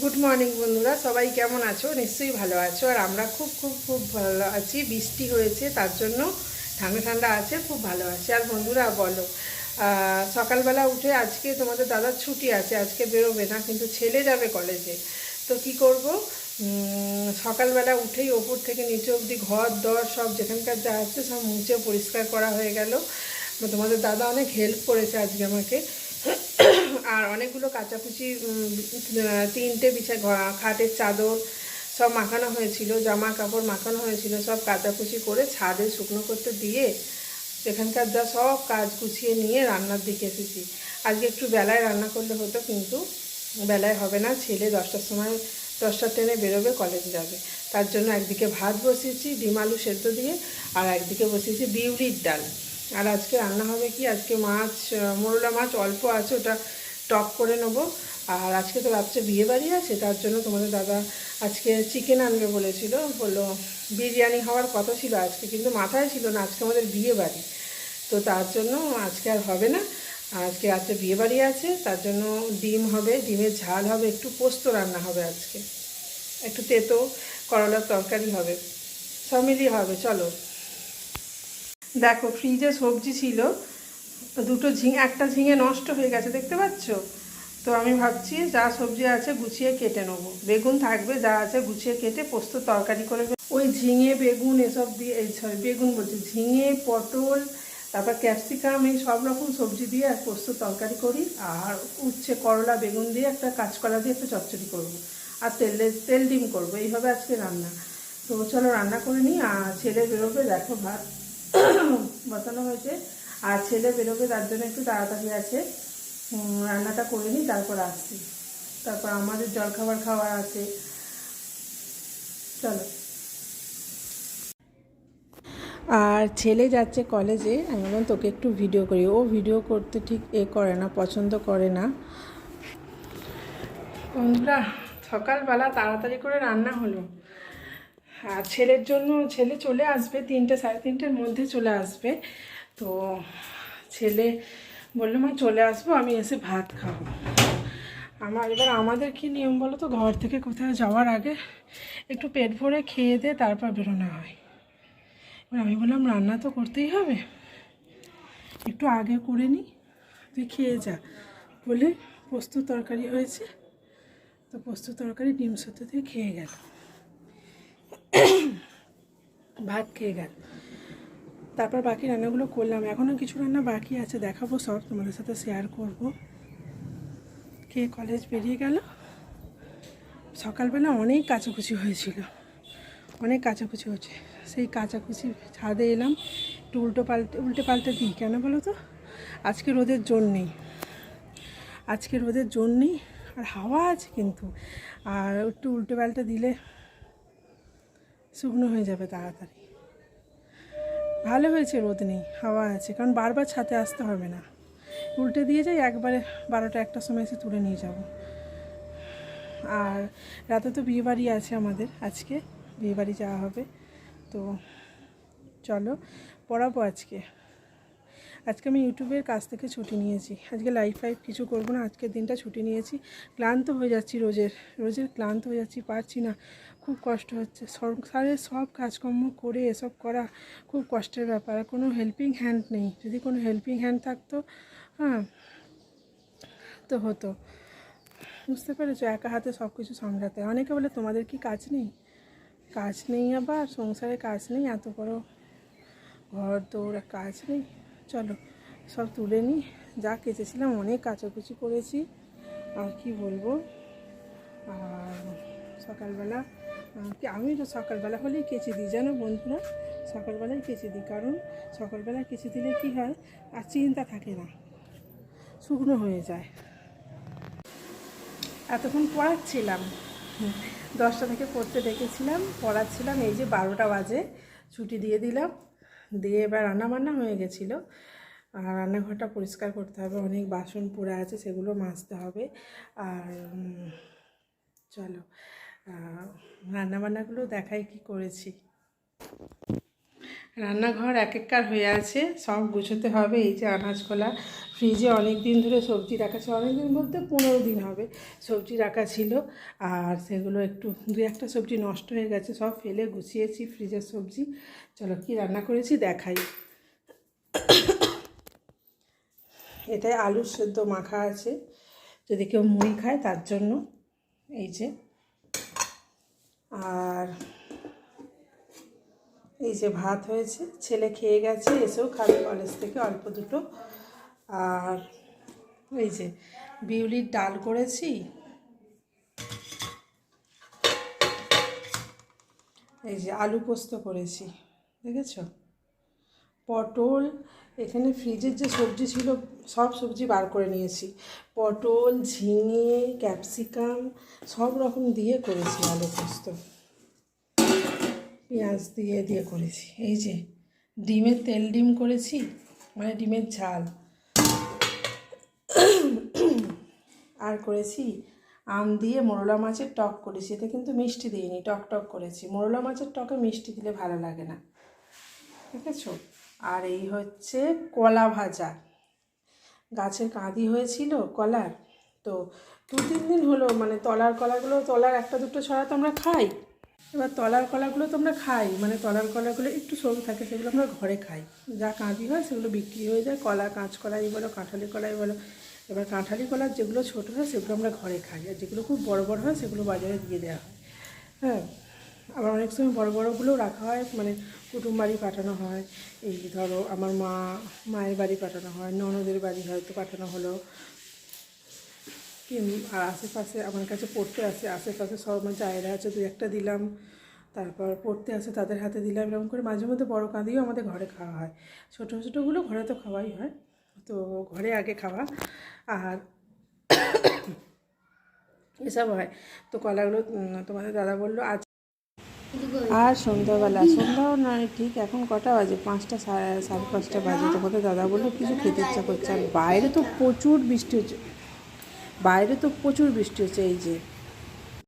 Good morning বন্ধুরা, সবাই কেমন আছো? নিশ্চয়ই ভালো আছো। আর আমরা খুব খুব খুব ভালো আছি। বৃষ্টি হয়েছে, তার জন্য ঠান্ডা ঠান্ডা আছে, খুব ভালো আছে। আর বন্ধুরা বলো, সকালবেলা উঠে আজকে তোমাদের দাদার ছুটি আছে, আজকে বেরোবে না, কিন্তু ছেলে যাবে কলেজে। তো কি করব, সকালবেলা উঠেই ওপর থেকে নিচে অবধি ঘর দর সব যেখানকার যা আছে সব মুছে পরিষ্কার করা হয়ে গেল। তোমাদের দাদা অনেক হেল্প করেছে আজকে আমাকে। আর অনেকগুলো কাচাকুচি, তিনটে খাটের চাদর সব মাখানো হয়েছিল, জামা কাপড় মাখানো হয়েছিল, সব কাচাকুচি করে ছাদে শুকনো করতে দিয়ে এখানকার যা সব কাজ গুছিয়ে নিয়ে রান্নার দিকে এসেছি। আজকে একটু বেলায় রান্না করলে হতো, কিন্তু বেলায় হবে না। ছেলে 10টার সময় 10টার ট্রেনে বেরোবে, কলেজে যাবে। তার জন্য একদিকে ভাত বসিয়েছি ডিম আলু সেদ্ধ দিয়ে, আর একদিকে বসিয়েছি বিউলির ডাল। আর আজকে রান্না হবে কি, আজকে মাছ, মোরলা মাছ অল্প আছে, ওটা টক করে নেবো। আর আজকে তো রাত্রে বিয়েবাড়ি আছে, তার জন্য তোমাদের দাদা আজকে চিকেন আনবে বলেছিল। বললো বিরিয়ানি হওয়ার কথা ছিল আজকে, কিন্তু মাথায় ছিল না আজকে আমাদের বিয়েবাড়ি। তো তার জন্য আজকে আর হবে না। আজকে রাত্রে বিয়েবাড়ি আছে, তার জন্য ডিম হবে, ডিমের ঝাল হবে, একটু পোস্ত রান্না হবে আজকে, একটু তেতো করলার তরকারি হবে, সব মিলিয়ে হবে। চলো দেখো, ফ্রিজে সবজি ছিল দুটো, একটা ঝিঙে নষ্ট হয়ে গেছে, দেখতে পাচ্ছ? তো আমি ভাবছি যা সবজি আছে গুছিয়ে কেটে নেবো, বেগুন থাকবে, যা আছে গুছিয়ে কেটে পোস্ত তরকারি করে ওই ঝিঙে বেগুন এসব দিয়ে, এই সরি বেগুন বলছি, ঝিঙে পটল তারপর ক্যাপসিকাম, এই সব রকম সবজি দিয়ে আর পোস্ত তরকারি করি। আর উচ্ছে করলা বেগুন দিয়ে একটা কাঁচকলা দিয়ে একটা চচ্চড়ি করবো, আর তেল ডিম করবো, এইভাবে আজকে রান্না। তো চলো রান্না করে নিই। আর ছেলে বেরোবে, দেখো ভাত বসানো হয়েছে, আর ছেলে বেরোবে তার জন্য একটু তাড়াতাড়ি আছে। রান্নাটা করে নিই, তারপর আসছি, তারপর আমাদের জলখাবার খাওয়ার আছে। চলো। আর ছেলে যাচ্ছে কলেজে, আমি বললাম তোকে একটু ভিডিও করি। ও ভিডিও করতে ঠিক করে না, পছন্দ করে না। বন্ধুরা, সকালবেলা তাড়াতাড়ি করে রান্না হলো। আর ছেলের জন্য, ছেলে চলে আসবে 3টে সাড়ে 3টের মধ্যে চলে আসবে। তো ছেলে বললো মা চলে আসবো, আমি এসে ভাত খাবো। এবার আমাদের কি নিয়ম বলো তো, ঘর থেকে কোথাও যাওয়ার আগে একটু পেট ভরে খেয়ে দিয়ে তারপর বেরোনো হয়। এবার আমি বললাম রান্না তো করতেই হবে, একটু আগে করে নিই, তুই খেয়ে যা বলে পোস্ত তরকারি হয়েছে। তো পোস্ত তরকারি ডিম সেদ্ধ দিয়ে খেয়ে গেল, ভাত খেয়ে গেল। তারপর বাকি রান্নাগুলো করলাম, এখনও কিছু রান্না বাকি আছে, দেখাবো, সব তোমাদের সাথে শেয়ার করব। কে কলেজ বেরিয়ে গেল। সকালবেলা অনেক কাচাকুচি হয়েছিল, অনেক কাচাকুচি হচ্ছে। সেই কাচাকুচি ছাদে এলাম, একটু উল্টে পাল্টে দিই, কেন বলো তো, আজকে রোদের জোর নেই, আজকে রোদের জোর নেই, আর হাওয়া আছে কিন্তু। আর একটু উল্টে পাল্টে দিলে শুকনো হয়ে যাবে তাড়াতাড়ি। ভালো হয়েছে রোদ নেই, হাওয়া আছে, কারণ বারবার ছাদে আসতে হবে না। উল্টে দিয়ে যাই, একবারে 12টা 1টার সময় এসে তুলে নিয়ে যাব। আর রাতে তো বিয়েবাড়ি আছে আমাদের, আজকে বিয়েবাড়ি যাওয়া হবে। তো চলো পড়াবো আজকে। আজকে আমি ইউটিউবের কাছ থেকে ছুটি নিয়েছি, আজকে লাইভ কিছু করব না, আজকের দিনটা ছুটি নিয়েছি। ক্লান্ত হয়ে যাচ্ছি, রোজের ক্লান্ত হয়ে যাচ্ছি, পারছি না, খুব কষ্ট হচ্ছে। সংসারের সব কাজকর্ম করে এসব করা খুব কষ্টের ব্যাপার, আর কোনো হেল্পিং হ্যান্ড নেই। যদি কোনো হেল্পিং হ্যান্ড থাকতো, হ্যাঁ, তো হতো। বুঝতে পেরেছো, একা হাতে সব কিছু সামলাতে। অনেকে বলে তোমাদের কি কাজ নেই? কাজ নেই, আবার সংসারে কাজ নেই, এত বড় ঘর দৌড়, কাজ নেই। চলো সব তুলে নিই, যা কেচেছিলাম অনেক কাচাকুচি করেছি, আর কি বলবো। আর সকালবেলা আমি তো সকালবেলা হলেই কেচে দিই, জানো বন্ধুরা, সকালবেলায় কেচে দিই, কারণ সকালবেলায় কেচে দিলে কি হয়, আর চিন্তা থাকে না, শুকনো হয়ে যায়। এতক্ষণ পড়াচ্ছিলাম, 10টা থেকে পড়তে ডেকেছিলাম, পড়াচ্ছিলাম, এই যে 12টা বাজে ছুটি দিয়ে দিলাম। দিয়ে এবার রান্নাবান্না হয়ে গেছিলো, আর রান্নাঘরটা পরিষ্কার করতে হবে, অনেক বাসন পড়ে আছে, সেগুলো মাজতে হবে। আর চলো রান্নাবান্নাগুলো দেখাই কি করেছি। রান্নাঘর এক এককার হয়ে আছে, সব গুছোতে হবে। এই যে আনাজ খোলা, ফ্রিজে অনেক দিন ধরে সবজি রাখা ছিল, অনেক দিন বলতে 15 দিন হবে সবজি রাখা ছিল। আর সেগুলো একটু দু একটা সবজি নষ্ট হয়ে গেছে, সব ফেলে গুছিয়েছি ফ্রিজের সবজি। চলো কি রান্না করেছি দেখাই। এটাই আলুর সেদ্ধ মাখা আছে, যদি কেউ মুড়ি খায় তার জন্য। এই যে, আর এই যে ভাত হয়েছে, ছেলে খেয়ে গেছে, এসেও খাবে কলেজ থেকে অল্প দুটো। আর এই যে বিউলির ডাল করেছি, এই যে আলু পোস্ত করেছি, দেখেছ? পটল, এখানে ফ্রিজের যে সবজি ছিল সব সবজি বার করে নিয়েছি, পটল, ঝিঙে, ক্যাপসিকাম সব রকম দিয়ে করেছি আলু পোস্ত, পেঁয়াজ দিয়ে দিয়ে করেছি। এই যে ডিমের তেল ডিম করেছি, মানে ডিমের ঝাল। আর করেছি আম দিয়ে মোরলা মাছের টক করেছি, এতে কিন্তু মিষ্টি দিইনি, টক টক করেছি। মোরলা মাছের টকে মিষ্টি দিলে ভালো লাগে না, ঠিক আছে? আর এই হচ্ছে কলা ভাজা, গাছের কাঁদি হয়েছিল কলার, তো 2-3 দিন হলো, মানে তলার কলাগুলো, তলার একটা দুটো ছড়া তো আমরা খাই, এবার তলার কলাগুলো তো আমরা খাই, মানে তলার কলাগুলো একটু সরু থাকে, সেগুলো আমরা ঘরে খাই। যা কাঁদি হয় সেগুলো বিক্রি হয়ে যায়, কলা কাঁচকলাই বলো কাঁঠালি কলাই বলো। এবার কাঁঠালি কলার যেগুলো ছোটো হয় সেগুলো আমরা ঘরে খাই, আর যেগুলো খুব বড় বড় হয় সেগুলো বাজারে দিয়ে দেওয়া হয়। হ্যাঁ, আবার অনেক সময় বড় বড়গুলোও রাখা হয়, মানে কুটুম বাড়ি পাঠানো হয়। এই ধরো আমার মায়ের বাড়ি পাঠানো হয়, ননদের বাড়ি হয়তো পাঠানো হলো, কি আর আশেপাশে আমার কাছে পড়তে আসে, আশেপাশে সব আমার জায়গা আছে, 2-1টা দিলাম, তারপর পড়তে আসে তাদের হাতে দিলাম, এরকম করে মাঝে মধ্যে বড় কাঁদিও আমাদের ঘরে খাওয়া হয়। ছোটো ছোটোগুলো ঘরে তো খাওয়াই হয়, তো ঘরে আগে খাওয়া। আর এসব হয়। তো কলাগুলো তোমাদের দাদা বললো আজ। আর সন্ধ্যাও নয়, ঠিক এখন কটা বাজে, 5টা, সাড়ে 5টা বাজে। তোমাদের দাদা বললো কিছু খেতে ইচ্ছা করছে, আর বাইরে তো প্রচুর বৃষ্টি হচ্ছে, এই যে